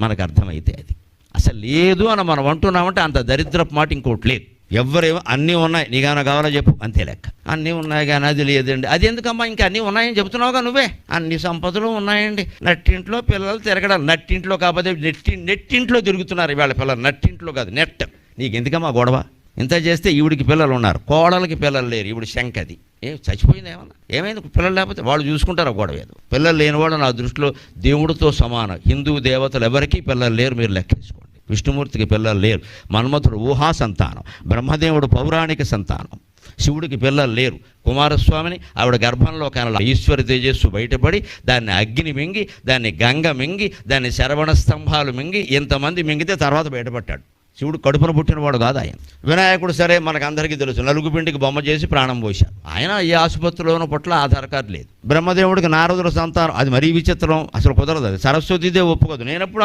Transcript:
మనకు అర్థమైతే అది అసలు లేదు అని మనం అంటున్నామంటే అంత దరిద్రపు మాట ఇంకోటి లేదు. ఎవరేమో అన్నీ ఉన్నాయి, నీకేమైనా కావాలో చెప్పు, అంతే లెక్క. అన్నీ ఉన్నాయి కానీ అది లేదండి, అది ఎందుకమ్మా ఇంకా అన్నీ ఉన్నాయని చెప్తున్నావుగా నువ్వే. అన్ని సంపదలు ఉన్నాయండి, నట్టింట్లో పిల్లలు తిరగడం, నట్టింట్లో కాకపోతే నెట్టింట్లో తిరుగుతున్నారు ఇవాళ పిల్లలు, నట్టింట్లో కాదు నెట్. నీకు ఎందుకమ్మా గొడవ? ఇంత చేస్తే ఈవిడికి పిల్లలు ఉన్నారు, కోడలకి పిల్లలు లేరు, ఈవిడి శంకది చచ్చిపోయింది. ఏమైంది? పిల్లలు లేకపోతే వాళ్ళు చూసుకుంటారు, గొడవ ఏదో. పిల్లలు లేనివాడు నా దృష్టిలో దేవుడితో సమానం. హిందూ దేవతలు ఎవరికీ పిల్లలు లేరు, మీరు లెక్కేసుకోండి. విష్ణుమూర్తికి పిల్లలు లేరు, మన్మథుడు ఊహా సంతానం, బ్రహ్మదేవుడు పౌరాణిక సంతానం, శివుడికి పిల్లలు లేరు. కుమారస్వామిని ఆవిడ గర్భంలో కనల ఈశ్వర తేజస్సు బయటపడి దాన్ని అగ్ని మింగి, దాన్ని గంగ మింగి, దాన్ని శరవణ స్తంభాలు మింగి, ఇంతమంది మింగితే తర్వాత బయటపడ్డాడు. శివుడు కడుపున పుట్టినవాడు కాదు ఆయన. వినాయకుడు సరే మనకు అందరికీ తెలుసు, నలుగుపిండికి బొమ్మ చేసి ప్రాణం పోశాడు. ఆయన ఏ ఆసుపత్రిలోనూ పట్ల ఆధార్ కార్డు లేదు. బ్రహ్మదేవుడికి నారదుల సంతానం, అది మరీ విచిత్రం, అసలు కుదరదు. అది సరస్వతీదేవి ఒప్పుకోదు. నేను ఎప్పుడు